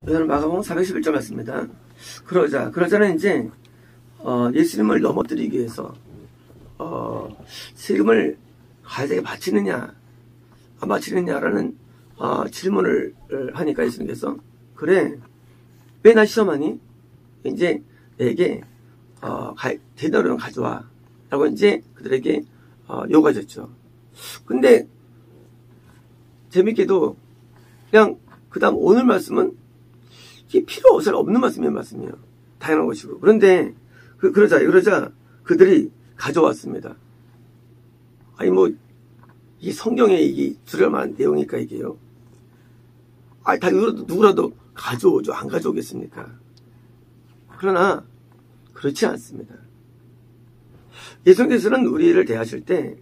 오늘 마가복음 411절 맞습니다. 그러자는 이제 예수님을 넘어뜨리기 위해서 세금을 가야되게 바치느냐 안 바치느냐라는 질문을 하니까 예수님께서 그래 왜 나 시험하니? 이제 내게 대나리온 가져와 라고 이제 그들에게 요구하셨죠. 근데 재밌게도 그냥 그 다음 오늘 말씀은 이게 필요 없는 말씀이에요. 당연한 것이고. 그런데 그러자 그들이 가져왔습니다. 아니 이 성경에 이게 들을 만한 내용이니까 이게요. 다 누구라도 가져오죠. 안 가져오겠습니까? 그러나 그렇지 않습니다. 예수님께서는 우리를 대하실 때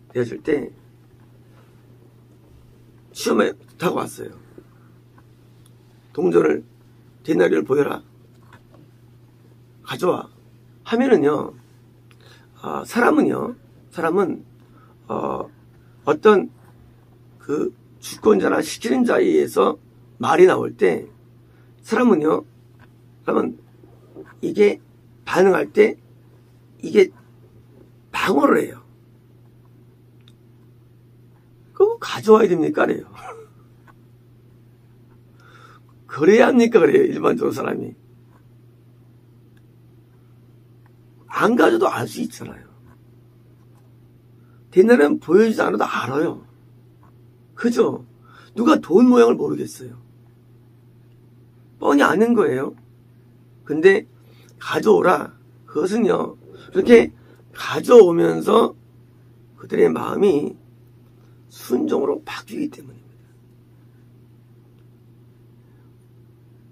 시험에 타고 왔어요. 동전을 데나리온을 보여라. 가져와. 하면은요. 사람은 어떤 그 주권자나 시키는 자에서 말이 나올 때 사람은 이게 반응할 때 이게 방어를 해요. 그거 가져와야 됩니까? 그래요. 그래야 합니까? 그래요. 일반적으로 사람이. 안 가져도 알 수 있잖아요. 데나리온 보여주지 않아도 알아요. 그죠? 누가 돈 모양을 모르겠어요. 뻔히 아는 거예요. 근데 가져오라. 그것은요. 그렇게 가져오면서 그들의 마음이 순종으로 바뀌기 때문입니다.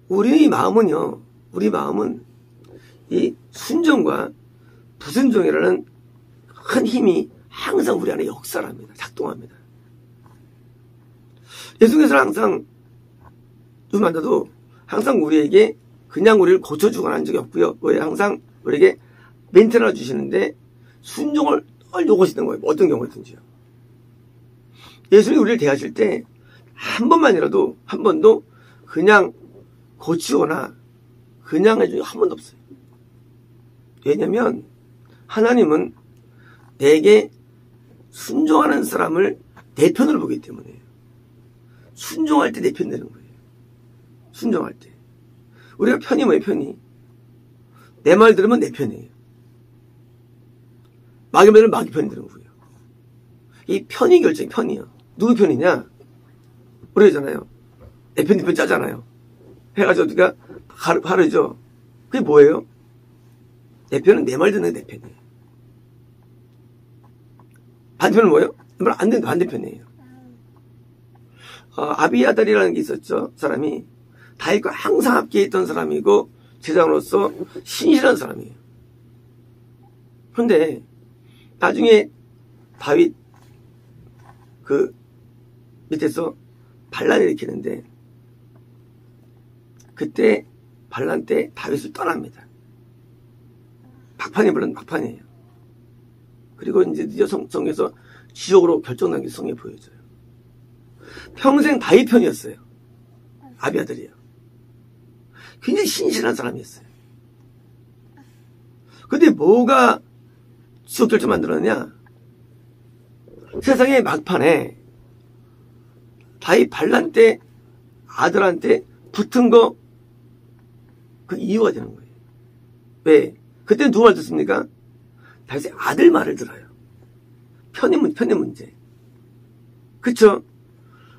우리 마음은 이 순종과 부순종이라는 큰 힘이 항상 우리 안에 역사를 합니다. 작동합니다. 예수님께서는 항상 누구 만나도 항상 우리에게 그냥 우리를 고쳐주거나 한 적이 없고요. 왜 항상 우리에게 멘트를 주시는데 순종을 늘 요구하시는 거예요. 어떤 경우든지요. 예수님이 우리를 대하실 때 한 번도 그냥 고치거나 그냥 해준 게 한 번도 없어요. 왜냐면 하나님은 내게 순종하는 사람을 내 편으로 보기 때문에요. 순종할 때 내 편 되는 거예요. 순종할 때. 우리가 편이 뭐예요? 편이. 내 말 들으면 내 편이에요. 마귀 말은 마귀 편이 되는 거고요. 이 편이 결정이 편이요. 누구 편이냐? 우리잖아요. 내 편, 네 편 짜잖아요. 해가지고 우리가 가르죠. 그게 뭐예요? 내 편은 내 말 듣는 내 편이에요. 반대편은 뭐예요? 내 말 안 듣는 반대편이에요. 아비아달이라는 게 있었죠. 사람이 다윗과 항상 함께 있던 사람이고 제장으로서 신실한 사람이에요. 그런데 나중에 다윗 그 밑에서 반란을 일으키는데 그때 반란 때 다윗을 떠납니다. 막판이에요. 그리고 이제 늦어 성경에서 지옥으로 결정난 게 성경에 보여져요. 평생 다윗 편이었어요. 아비아들이요. 굉장히 신실한 사람이었어요. 근데 뭐가 지옥 결정 만들었냐? 세상의 막판에 다윗 반란 때 아들한테 붙은 거 그 이유가 되는 거예요. 왜? 그때는 누구 말 듣습니까? 다윗의 아들 말을 들어요. 편의 문제. 그쵸?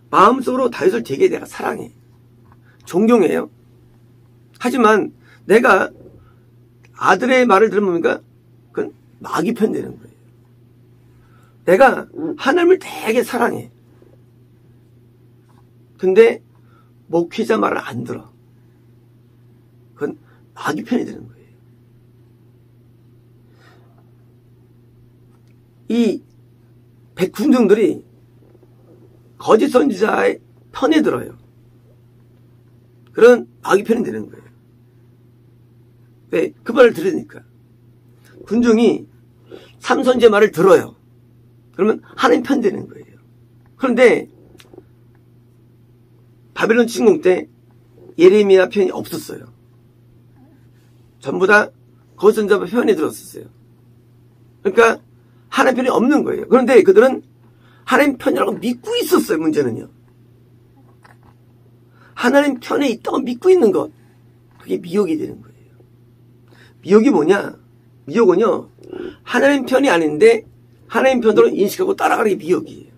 마음속으로 다윗을 되게 내가 사랑해. 존경해요. 하지만 내가 아들의 말을 들으면 뭡니까? 그건 마귀 편 되는 거예요. 내가 하나님을 되게 사랑해. 근데 목회자 말을 안 들어. 그건 마귀 편이 되는 거예요. 이 백군중들이 거짓 선지자의 편에 들어요. 그런 마귀 편이 되는 거예요. 왜? 그 말을 들으니까. 군중이 삼선지의 말을 들어요. 그러면 하나님 편 되는 거예요. 그런데 바벨론 침공 때 예레미야 편이 없었어요. 전부 다 거선자 편에 들었었어요. 그러니까 하나님 편이 없는 거예요. 그런데 그들은 하나님 편이라고 믿고 있었어요. 문제는요. 하나님 편에 있다고 믿고 있는 것. 그게 미혹이 되는 거예요. 미혹이 뭐냐? 미혹은요. 하나님 편이 아닌데 하나님 편으로 인식하고 따라가는 게 미혹이에요.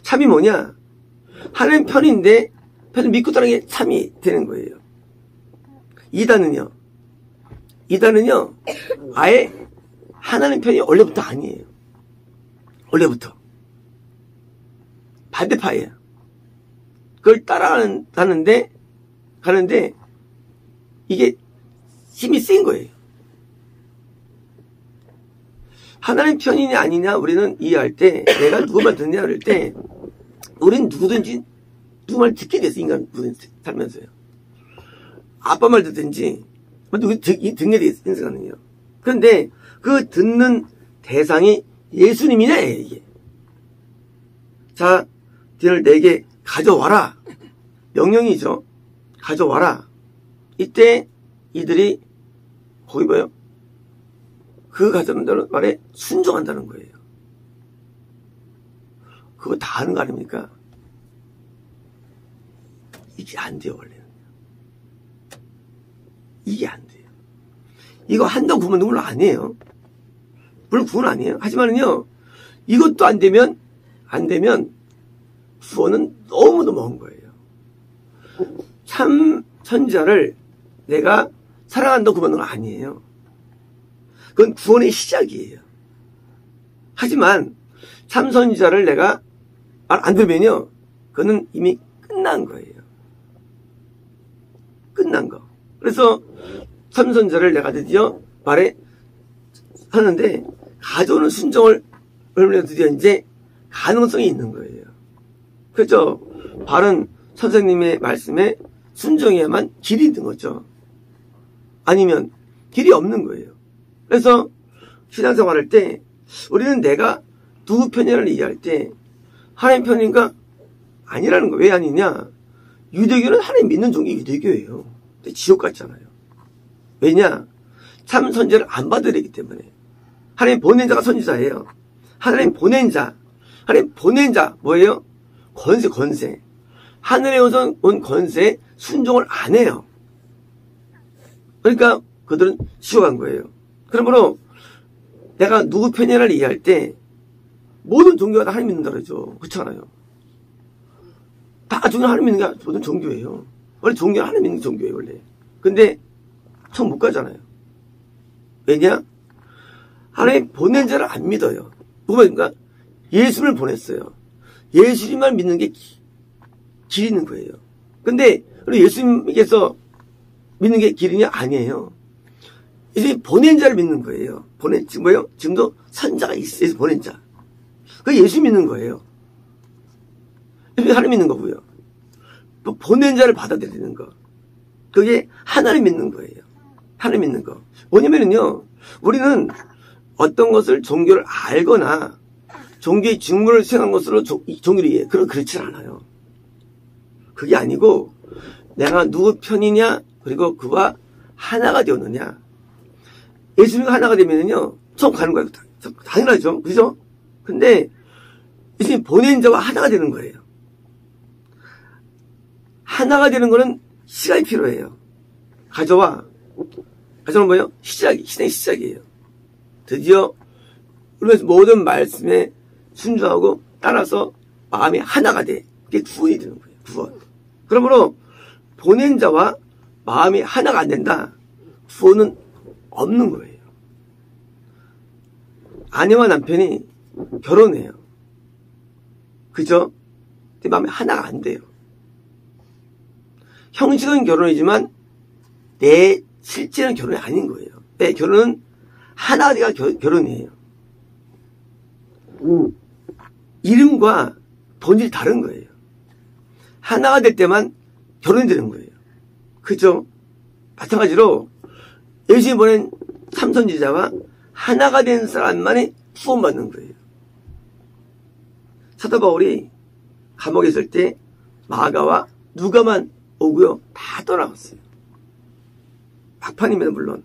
참이 뭐냐? 하나님 편인데 편을 믿고 따르는 게 참이 되는 거예요. 이단은요. 아예 하나님 편이 원래부터 아니에요. 원래부터. 반대파예요. 그걸 가는데 이게 힘이 센 거예요. 하나님 편이냐 아니냐 우리는 이해할 때 내가 누구 말 듣냐 그럴 때 우리는 누구든지 누구 말 듣게 돼서 인간 살면서요. 아빠 말 듣든지 누구 듣게 돼 인생하는요. 그런데 그 듣는 대상이 예수님이냐 이게. 자, din을 내게 가져와라. 명령이죠. 가져와라. 이때 이들이 거기 뭐예요? 그 가져온다는 말에 순종한다는 거예요. 그거 다 하는 거 아닙니까? 이게 안 돼요, 원래는. 이게 안 돼요. 이거 한다고 구원 물론 아니에요. 물론 구원 아니에요. 하지만은요, 이것도 안 되면 구원은 너무너무 먼 거예요. 참 선자를 내가 사랑한다고 구원은 아니에요. 그건 구원의 시작이에요. 하지만 참 선자를 내가 말 안 들으면요, 그거는 이미 끝난 거예요. 끝난 거. 그래서 참 선자를 내가 드디어 말에 하는데 가져오는 순종을 얼마나 드디어 이제 가능성이 있는 거예요. 그렇죠? 바른 선생님의 말씀에 순종해야만 길이 있는 거죠. 아니면 길이 없는 거예요. 그래서 신앙생활 할 때 우리는 내가 누구 편이라를 이해할 때 하나님 편인가? 아니라는 거. 왜 아니냐? 유대교는 하나님 믿는 종교 유대교예요. 근데 지옥 같잖아요. 왜냐? 참 선지자를 안 받으려기 때문에. 하나님 보낸 자가 선지자예요. 하나님 보낸 자 뭐예요? 권세. 하늘에 온 권세에 순종을 안 해요. 그러니까 그들은 지옥 간 거예요. 그러므로 내가 누구 편이라를 이해할 때 모든 종교가 다 하나님 믿는다 그러죠. 그렇잖아요. 다 종교는 하나님 믿는 게 모든 종교예요. 원래 종교는 하나님 믿는 종교예요, 원래. 근데 총 못 가잖아요. 왜냐? 하나님 보낸 자를 안 믿어요. 누가 믿습니까? 예수를 보냈어요. 예수님만 믿는 게 길이 있는 거예요. 근데 예수님께서 믿는 게 길이냐? 아니에요. 이제 보낸 자를 믿는 거예요. 지금 뭐예요? 지금도 선자가 있어요. 보낸 자. 그게 예수 믿는 거예요. 하나님 믿는 거고요. 또 보낸 자를 받아들이는 거. 그게 하나님 믿는 거예요. 하나님 믿는 거. 뭐냐면요, 우리는 어떤 것을 종교를 알거나 종교의 직무를 수행한 것으로 종교를 이해해. 그렇지 않아요. 그게 아니고 내가 누구 편이냐, 그리고 그와 하나가 되었느냐. 예수님과 하나가 되면요, 처음 가는 거예요. 당연하죠. 그죠? 근데 예수님 보낸 자와 하나가 되는 거예요. 하나가 되는 거는 시간이 필요해요. 가져오는 뭐예요? 신의 시작이에요. 드디어 그러면서 모든 말씀에 순종하고 따라서 마음이 하나가 돼. 그게 구원이 되는 거예요. 구원. 그러므로 보낸 자와 마음이 하나가 안 된다. 구원은 없는 거예요. 아내와 남편이 결혼해요. 그죠? 근데 마음이 하나가 안 돼요. 형식은 결혼이지만 내 실제는 결혼이 아닌 거예요. 내 결혼은 하나가 돼가 결혼이에요. 이름과 본질이 다른 거예요. 하나가 될 때만 결혼이 되는 거예요. 그죠? 마찬가지로 예수님이 보낸 참선지자와 하나가 된 사람만이 구원받는 거예요. 사도 바울이 감옥에 있을 때 마가와 누가만 오고요. 다 떠나갔어요. 막판입니다, 물론.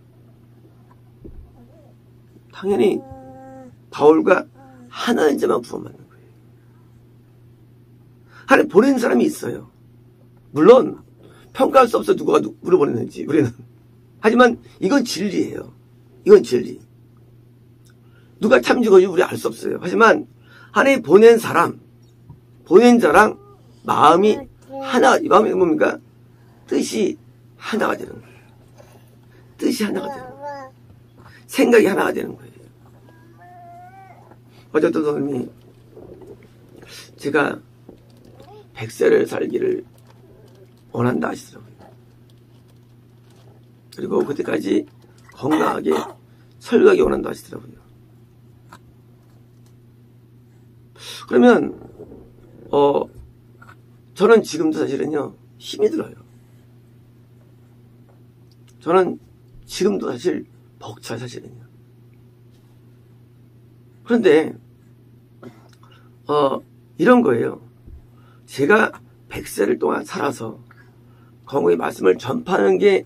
당연히 바울과 하나님만 구원받는 거예요. 하나님 보낸 사람이 있어요. 물론 평가할 수 없어 누가 누구를 보냈는지 우리는. 하지만 이건 진리예요. 이건 진리. 누가 참 죽었는지 우리 알 수 없어요. 하지만 하나님 보낸 사람, 보낸 자랑 마음이 하나, 이 마음이 뭡니까? 뜻이 하나가 되는 거예요. 뜻이 하나가 되는 거예요. 생각이 하나가 되는 거예요. 어쨌든 선생님이 제가 100세를 살기를 원한다 하시더라고요. 그리고 그때까지 건강하게 설교하기 원한다 하시더라고요. 그러면 저는 지금도 사실은요 힘이 들어요. 저는 지금도 사실 벅차 사실은요. 그런데 이런 거예요. 제가 100세를 동안 살아서 건강의 말씀을 전파하는 게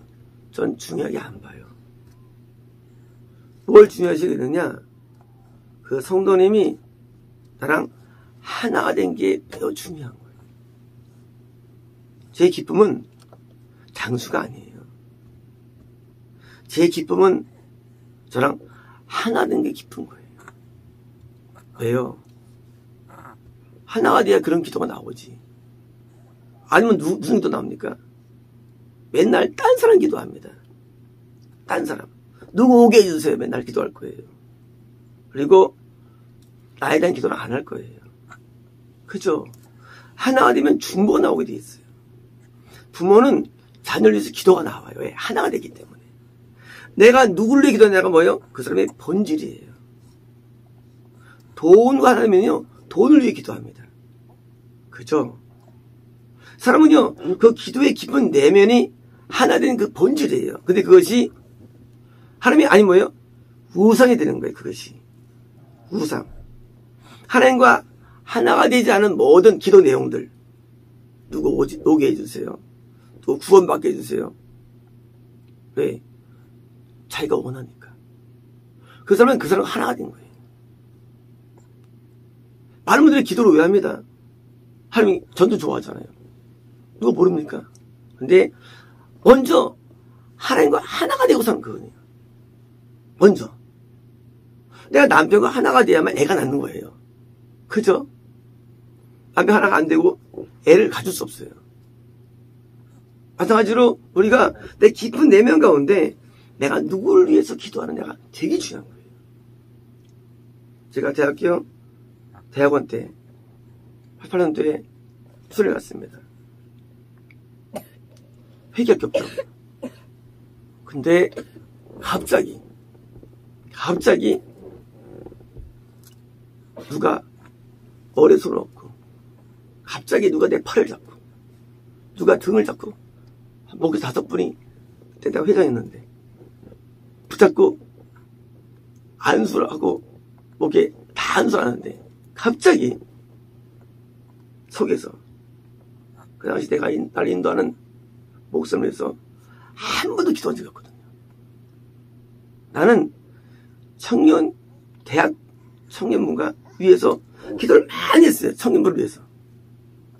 전 중요하게 안 봐요. 뭘 중요하시겠느냐? 그 성도님이 나랑 하나가 된 게 매우 중요한 거예요. 제 기쁨은 장수가 아니에요. 제 기쁨은 저랑 하나 된 게 기쁜 거예요. 왜요? 하나가 돼야 그런 기도가 나오지. 아니면 무슨 기도 나옵니까? 맨날 딴 사람 기도합니다. 딴 사람. 누구 오게 해주세요. 맨날 기도할 거예요. 그리고 나에 대한 기도는 안 할 거예요. 그죠? 하나가 되면 중보가 나오게 돼 있어요. 부모는 자녀를 위해서 기도가 나와요. 왜? 하나가 되기 때문에. 내가 누구를 위해 기도하냐가 뭐예요? 그 사람의 본질이에요. 돈과 하나면요 돈을 위해 기도합니다. 그죠? 사람은요 그 기도의 깊은 내면이 하나 되는 그 본질이에요. 근데 그것이 하나님이 아니 뭐예요? 우상이 되는 거예요. 그것이 우상. 하나님과 하나가 되지 않은 모든 기도 내용들, 누구 오게 해주세요. 또 구원받게 해주세요. 왜? 자기가 원하니까. 그 사람은 그 사람 하나가 된 거예요. 많은 분들이 기도를 왜 합니다? 하나님이 전도 좋아하잖아요. 누가 모릅니까? 근데 먼저 하나님과 하나가 되고 사는 그거예요. 먼저 내가 남편과 하나가 돼야만 애가 낳는 거예요. 그죠? 남편 하나가 안 되고 애를 가질 수 없어요. 마찬가지로 우리가 내 깊은 내면 가운데 내가 누구를 위해서 기도하느냐가 되게 중요한 거예요. 제가 대학원 때 88년도에 수련회 갔습니다. 회개할 게 없죠. 근데 갑자기 누가 머리에 손을 얹고 갑자기 누가 내 팔을 잡고 누가 등을 잡고 목에 5분이 그때 내가 회장했는데 붙잡고 안수를 하고 목에 다 안수를 하는데 갑자기 속에서 그 당시 내가 날 인도하는 목사님에서 한 번도 기도한 적이 없거든요. 나는 대학 청년부가 위해서 기도를 많이 했어요. 청년부를 위해서.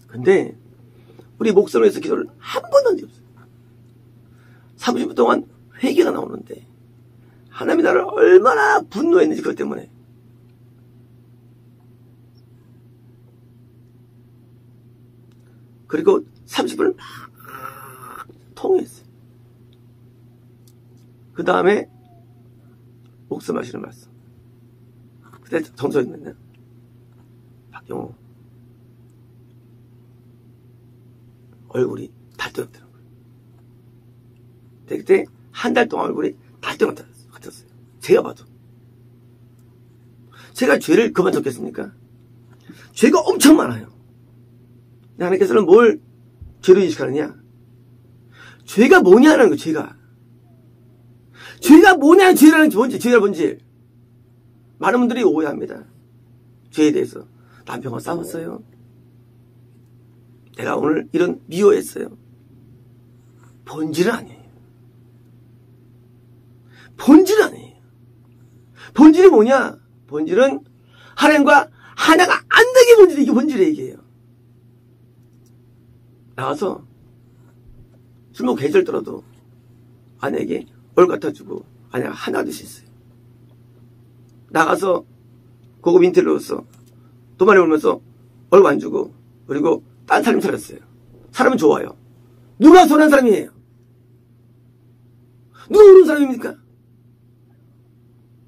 근데 우리 목사님을 위해서 기도를 한 번도 한 적이 없어요. 30분 동안 회개가 나오는데 하나님이 나를 얼마나 분노했는지 그것 때문에. 그리고 30분을 막 통했어요. 그 다음에 목숨 하시는 말씀. 그때 정서였는데 박경호 얼굴이 달덩였더라고요. 그때 한 달 동안 얼굴이 달덩 같았어요. 제가 봐도. 제가 죄를 그만 졌겠습니까? 죄가 엄청 많아요. 하나님께서는 뭘 죄로 인식하느냐? 죄가 뭐냐는 거예요. 죄가 뭐냐는 죄라는 게 뭔지, 죄가 뭔지. 많은 분들이 오해합니다. 죄에 대해서. 남편과 싸웠어요. 내가 오늘 이런 미워했어요. 본질은 아니에요. 본질은 아니에요. 본질이 뭐냐? 본질은 하나님과 하나가 안 되게 본질이 이게 본질의 얘기예요. 나가서 술 먹고 계절 떨어도 아내에게 얼 갖다 주고 아내가 하나 될 수 있어요. 나가서 고급 인테리어로서 돈 많이 벌면서 얼굴 안 주고 그리고 딴 사람 살았어요. 사람은 좋아요. 누가 선한 사람이에요? 누가 옳은 사람입니까?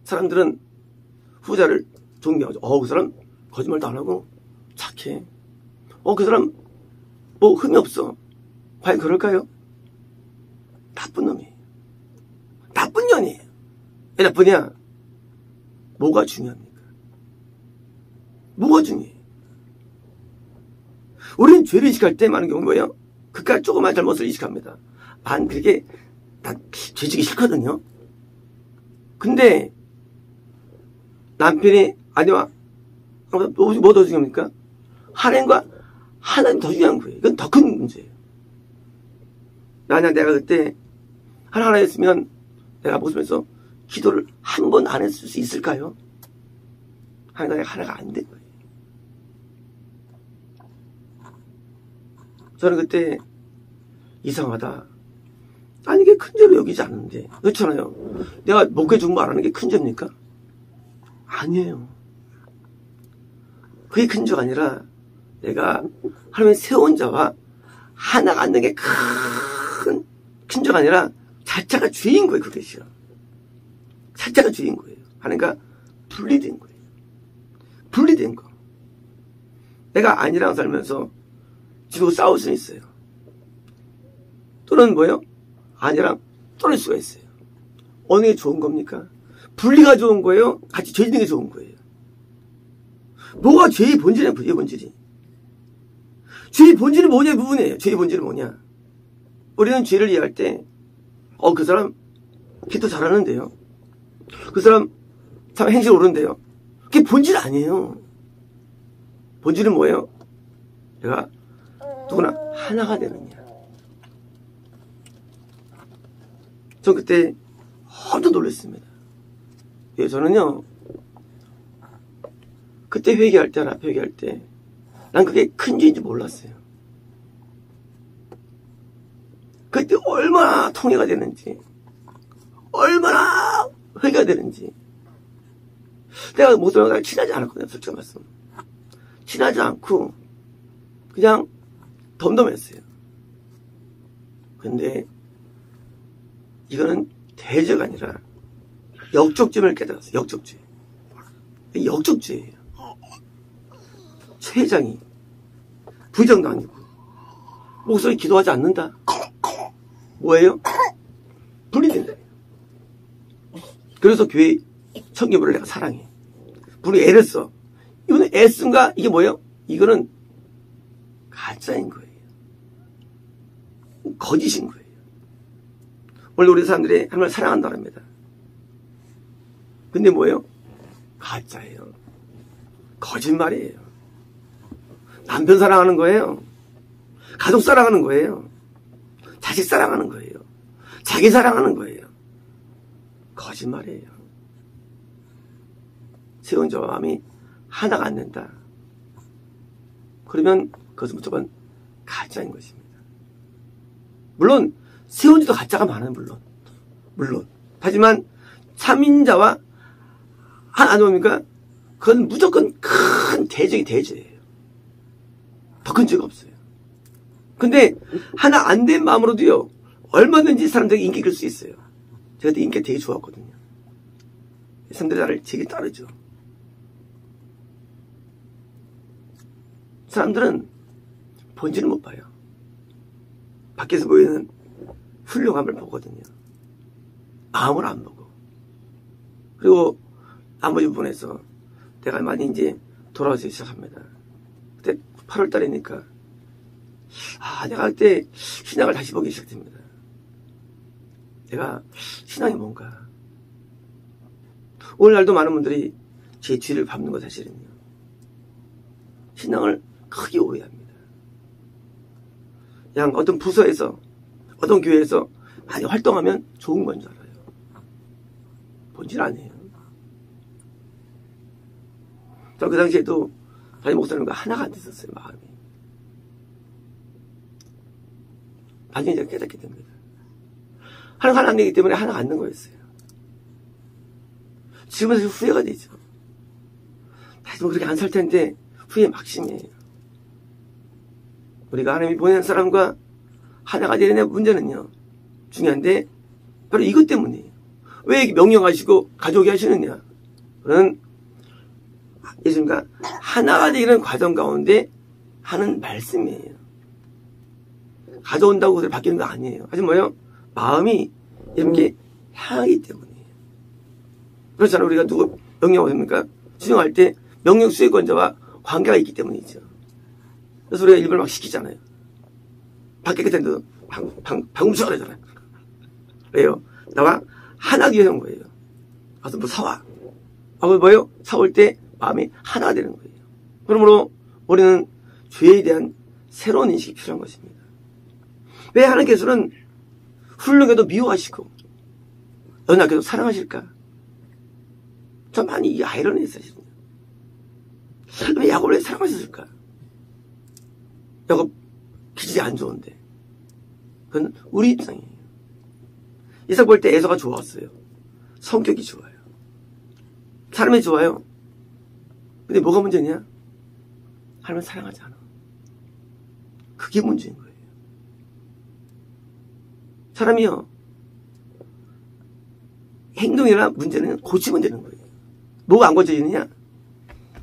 사람들은 후자를 존경하죠. 그 사람 거짓말도 안 하고 착해. 그 사람 뭐 흠이 없어. 과연 그럴까요? 나쁜 놈이에요. 나쁜 년이에요. 왜 나쁘냐? 뭐가 중요합니까? 뭐가 중요해요? 우리는 죄를 인식할 때 많은 경우 뭐예요? 그깟 조그만 잘못을 인식합니다. 난 그렇게 죄지기 싫거든요. 근데 남편이 아내와 뭐 더 중요합니까? 하나님과 하나님 더 중요한 거예요. 이건 더 큰 문제예요. 만약 내가 그때 하나 했으면 내가 보면서 기도를 한 번 안 했을 수 있을까요? 하나가 안 된 거예요. 저는 그때 이상하다. 아니 이게 큰 죄로 여기지 않는데 그렇잖아요. 내가 목회 중보 안 하는 게 큰 죄입니까? 아니에요. 그게 큰 죄가 아니라 내가 하나님의 세운 자와 하나가 안 되는 게 큰 죄가 아니라 자체가 죄인 거예요. 그것이요. 자체가 죄인 거예요. 하나님과 분리된 거예요. 분리된 거. 내가 아니랑 살면서 지금 싸울 수는 있어요. 또는 뭐예요? 아니랑 떠날 수가 있어요. 어느 게 좋은 겁니까? 분리가 좋은 거예요? 같이 죄 짓는 게 좋은 거예요? 뭐가 죄의 본질이냐, 죄의 본질이. 죄의 본질이 뭐냐, 부분이에요. 죄의 본질이 뭐냐. 우리는 죄를 이해할 때, 그 사람 기도 잘하는데요. 그 사람 참 행실 옳은데요. 그게 본질 아니에요. 본질은 뭐예요? 내가 누구나 하나가 되느냐. 저 그때 엄청 놀랐습니다. 예, 저는요, 그때 회개할 때, 앞에 회개할 때, 난 그게 큰 죄인지 몰랐어요. 그때 얼마나 통해가 되는지, 얼마나 회개가 되는지. 내가 목사님과 친하지 않았거든요, 솔직히 말씀. 친하지 않고, 그냥 덤덤했어요. 근데, 이거는 대죄가 아니라, 역적죄를 깨달았어요, 역적죄. 역적죄예요. 최 회장이 부의장도 아니고 목소리 기도하지 않는다. 뭐예요? 분리된다. 그래서 교회 청교부를 내가 사랑해. 분이 애를 써. 이거는 애쓴가? 이게 뭐예요? 이거는 가짜인 거예요. 거짓인 거예요. 원래 우리 사람들이 하나님을 사랑한다고 합니다. 근데 뭐예요? 가짜예요. 거짓말이에요. 남편 사랑하는 거예요. 가족 사랑하는 거예요. 자식 사랑하는 거예요. 자기 사랑하는 거예요. 거짓말이에요. 세운 자와 마음이 하나가 안 된다. 그러면 그것은 무조건 가짜인 것입니다. 물론 세운 자도 가짜가 많아요. 물론. 하지만 참인자와 하나 뭡니까? 그건 무조건 큰 대적이 대죄예요. 더 큰 죄가 없어요. 근데 하나 안 된 마음으로도요, 얼마든지 사람들에게 인기 끌 수 있어요. 제가 그때 인기가 되게 좋았거든요. 사람들이 나를 되게 따르죠. 사람들은 본질을 못 봐요. 밖에서 보이는 훌륭함을 보거든요. 마음을 안 보고. 그리고 나머지 부분에서 내가 많이 이제 돌아오기 시작합니다. 그때 8월 달이니까 내가 그때 신앙을 다시 보기 시작됩니다. 내가 신앙이 뭔가. 오늘날도 많은 분들이 제 뒤를 밟는 거 사실은요. 신앙을 크게 오해합니다. 그냥 어떤 부서에서 어떤 교회에서 많이 활동하면 좋은 건 줄 알아요. 본질 아니에요. 저 그 당시에도 담임 목사님과 하나가 안 됐었어요, 마음이. 나중에 제가 깨닫게 됩니다. 하나가 안 되기 때문에 하나가 안 된 거였어요. 지금은 사실 후회가 되죠. 다시 뭐 그렇게 안 살 텐데 후회 막심이에요. 우리가 하나님이 보내는 사람과 하나가 되는 문제는요, 중요한데 바로 이것 때문이에요. 왜 명령하시고 가져오게 하시느냐? 그는 예수님과 하나가 되는 과정 가운데 하는 말씀이에요. 가져온다고 그것을 바뀌는 거 아니에요. 하지만 뭐예요? 마음이 이렇게 향하기 때문이에요. 그렇잖아요. 우리가 누구 명령을 합니까? 수행할 때 명령 수행권자와 관계가 있기 때문이죠. 그래서 우리가 일부러 막 시키잖아요. 밖에 끝에도 방금 수하잖아요. 왜요? 나와 하나 되게 한 거예요. 가서 뭐 사와. 하고 뭐예요? 사올 때 마음이 하나가 되는 거예요. 그러므로 우리는 죄에 대한 새로운 인식이 필요한 것입니다. 왜 하나님께서는 훌륭해도 미워하시고 연약해도 사랑하실까? 전 많이 이 아이러니했어요. 왜 야곱을 왜 사랑하셨을까? 야곱 기질이 안 좋은데. 그건 우리 입장이에요. 이삭 볼 때 에서가 좋았어요. 성격이 좋아요. 사람이 좋아요. 근데 뭐가 문제냐? 하나님을 사랑하지 않아. 그게 문제인 거예요. 사람이요, 행동이나 문제는 고치면 되는 거예요. 뭐가 안 고쳐지느냐?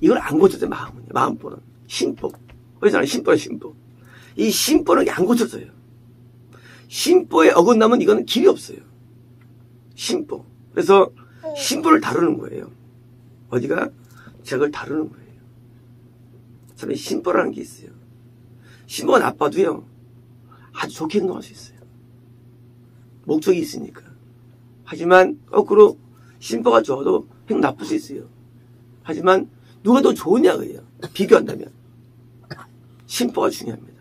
이걸 안 고쳐져요. 마음은. 마음보는. 심보. 그러잖아요. 심보야, 심보. 이 심보는 안 고쳐져요. 심보에 어긋나면 이거는 길이 없어요. 심보. 그래서 심보를 다루는 거예요. 어디가? 제가 그걸 다루는 거예요. 사람이 심보라는 게 있어요. 심보가 나빠도요, 아주 좋게 행동할 수 있어요. 목적이 있으니까. 하지만 거꾸로 심보가 좋아도 행동 나쁠 수 있어요. 하지만 누가 더 좋으냐 그래요. 비교한다면 심보가 중요합니다.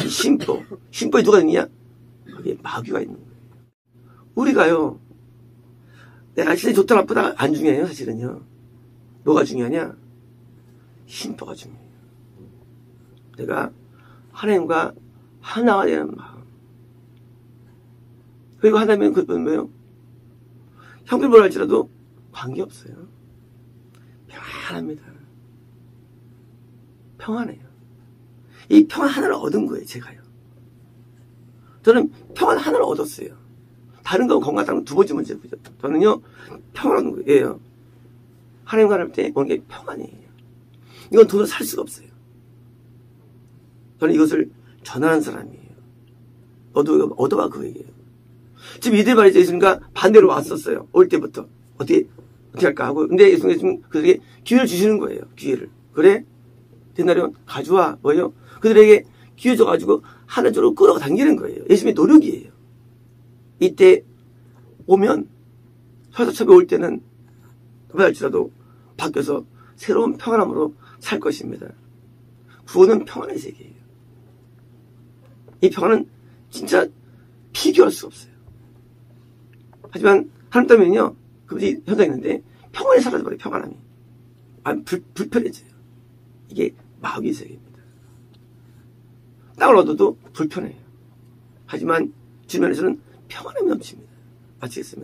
이 심보에 누가 있느냐? 거기에 마귀가 있는 거예요. 우리가요, 내가 진짜 좋다 나쁘다 안 중요해요. 사실은요. 뭐가 중요하냐? 심보가 중요해요. 내가 하나님과 하나가 되는 마음. 그리고 하나면 그건 뭐예요? 형편을 할지라도 관계없어요. 평안합니다. 평안해요. 이 평안 하나를 얻은 거예요, 제가요. 저는 평안 하나를 얻었어요. 다른 건 건강하다는 건 두 번째 문제고요. 저는요, 평안 얻은 거예요. 하나님과 할 때 오는 게 평안이에요. 이건 돈으로 살 수가 없어요. 저는 이것을 전하는 사람이에요. 너도 이거 얻어봐, 그 얘기예요. 지금 이들 말이죠. 예수님과 반대로 왔었어요. 올 때부터. 어떻게 할까 하고. 근데 예수님이 그들에게 기회를 주시는 거예요. 기회를. 그래? 된다면 가져와. 뭐예요? 그들에게 기회 줘가지고 하나쪽으로 끌어당기는 거예요. 예수님의 노력이에요. 이때 오면, 설사 처음에 올 때는 할지라도 바뀌어서 새로운 평안함으로 살 것입니다. 구원은 평안의 세계예요. 이 평안은 진짜 비교할 수 없어요. 하지만 하나님 때문에요, 그분이 현장에 있는데 평안이 사라져버려요. 평안함이. 불편해져요. 이게 마귀의 세계입니다. 땅을 얻어도 불편해요. 하지만 주님에서는 평안함이 넘칩니다. 마치겠습니다.